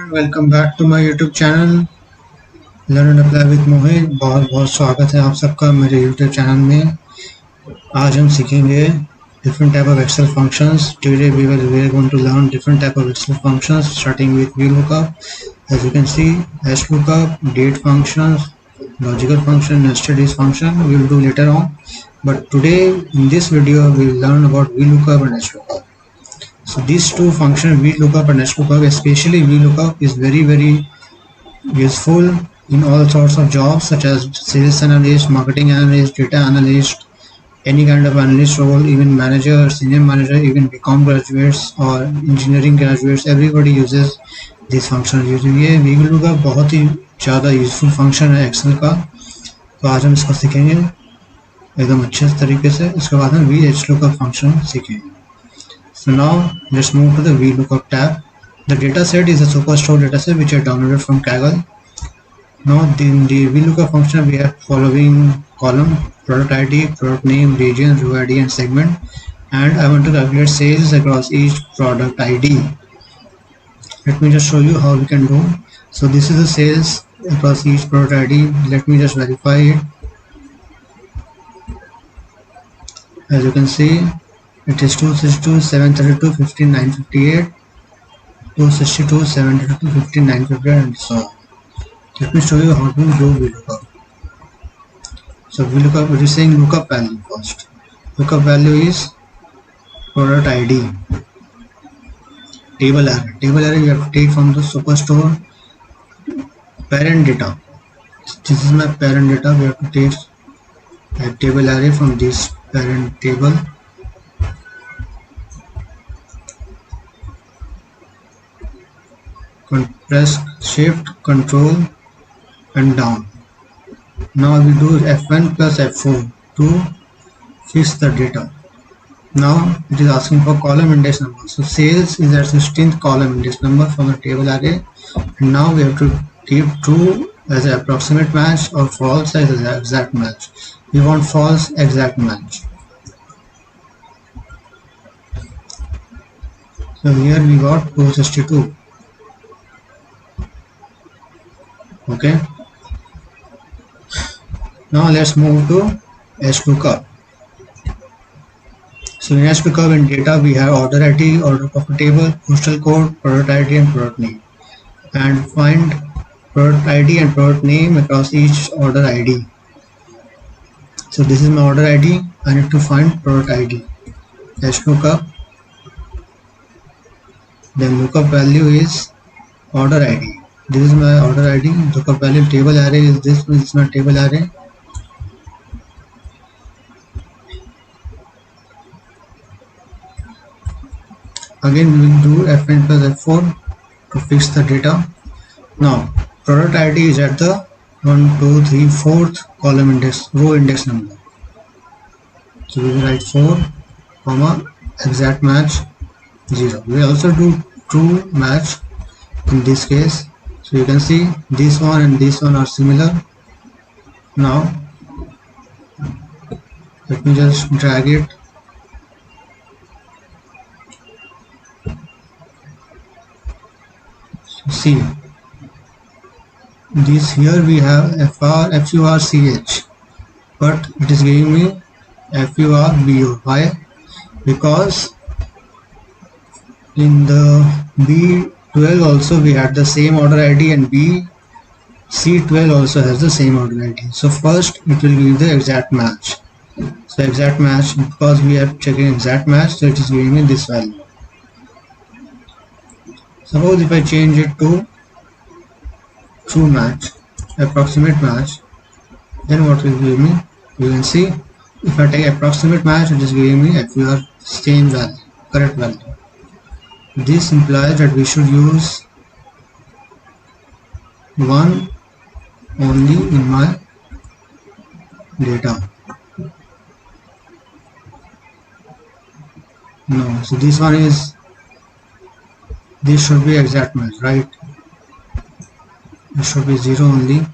everyone, welcome back to my YouTube channel Learn and Apply with मोहित। बहुत बहुत स्वागत है आप सबका मेरे YouTube चैनल में। आज हम सीखेंगे different type of Excel functions. Today we are going to learn different type of Excel functions starting with VLOOKUP. As you can see, HLOOKUP, date functions, logical function, nested is function we will do later on. But today in this video we will learn about VLOOKUP and HLOOKUP. So these two functions, VLOOKUP and HLOOKUP, especially VLOOKUP is very useful in all sorts of jobs such as sales analyst, marketing analyst, data analyst, any kind of analyst role, even manager, senior manager, even BCom graduates or engineering graduates, everybody uses this function. ये VLOOKUP बहुत ही ज़्यादा useful function है Excel का, तो आज हम इसको सीखेंगे एकदम अच्छे तरीके से। इसके बाद हम VLOOKUP फंक्शन सीखेंगे। So now let's move to the VLOOKUP tab. The dataset is a superstore dataset which I downloaded from Kaggle. Now in the VLOOKUP function we have following column: product ID, product name, region, row ID and segment, and I want to calculate sales across each product ID. Let me just show you how we can do. So this is the sales across each product ID. Let me just verify it. As you can see, it is 262, 732, 15, 958, 262, 732, 15, 958 and so on. Let me show you how to do VLOOKUP. So VLOOKUP, it is saying lookup value first. Lookup value is product ID. Table array. Table array you have to take from the superstore parent data. This is my parent data. We have to take a table array from this parent table. Press shift control and down. Now we do F1 plus F4 to fix the data. Now it is asking for column index number. So sales is at 16th column index number from the table array, and now we have to keep true as an approximate match or false as an exact match. We want false exact match. So here we got 262. Okay, now let's move to HLOOKUP. So in HLOOKUP, in data we have order ID, order of a table, postal code, product ID and product name, and find product ID and product name across each order ID. So this is my order ID. I need to find product ID. HLOOKUP, then lookup value is order ID. This is my order ID. Lookup value table array is this. This is my table array. Again we will do F9 plus F4 to fix the data. Now product ID is at the 1, 2, 3, 4th column index, row index number. So we will write 4, comma, exact match 0. We also do true match in this case. So you can see this one and this one are similar. Now let me just drag it. So see, this here we have FURCH, but it is giving me FURBO. Why? Because in the B12 also we had the same order ID, and C12 also has the same order ID. So first it will give the exact match. So exact match, because we are checking exact match, so it is giving me this value. Suppose if I change it to true match, approximate match, then what will give me? You can see if I take approximate match, it is giving me FUR same value, correct value. This implies that we should use one only in my data. No, so this one is, this should be exact match, right? It should be 0 only.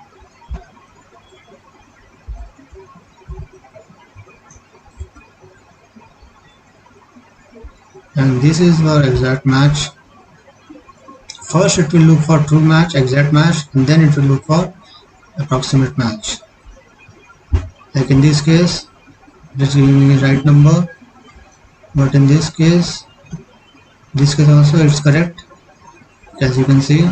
And this is our exact match first it will look for true match, exact match, and then it will look for approximate match. Like in this case, it is giving me right number, but in this case also it's correct. As you can see,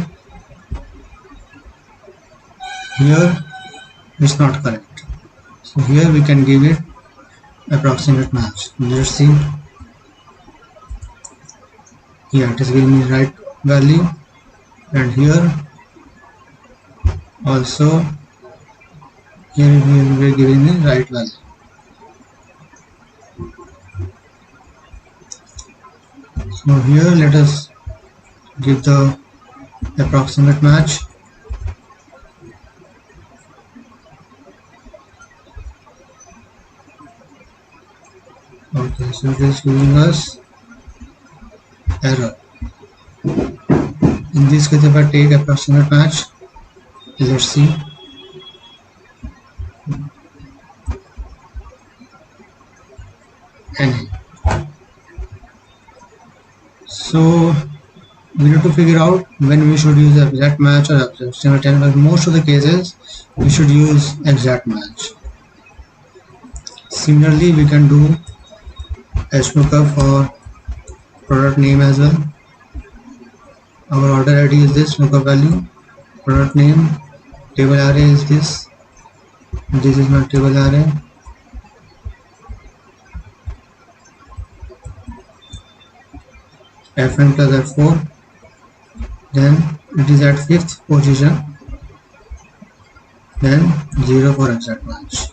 here it's not correct. So here we can give it approximate match. Let's see. Here it is giving me right value, and here also here we are giving me right value. So here let us give the approximate match. Okay, so it is giving us error. In this case, if I take approximate match, let's see. And so we need to figure out when we should use exact match or approximate, but most of the cases we should use exact match. Similarly, we can do HLOOKUP for product name as well. Our order ID is this, lookup value, product name, table array is this is my table array. Fn plus F4, then it is at 5th position, then 0 for exact match.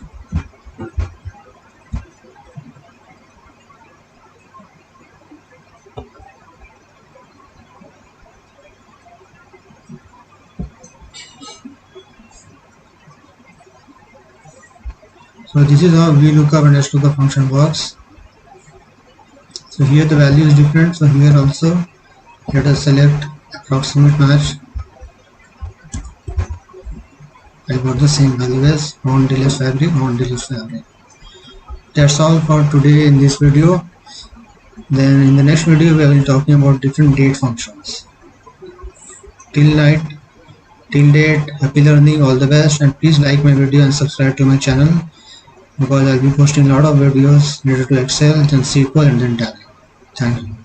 So this is how VLOOKUP and HLOOKUP function works. So here the value is different, so here also let us select approximate match. I got the same value as non-delist fabric, non-delist fabric. That's all for today in this video. Then in the next video we will be talking about different date functions. Till night, till date, happy learning, all the best, and please like my video and subscribe to my channel, because I'll be posting a lot of videos related to Excel, then SQL, and then Tally. Thank you.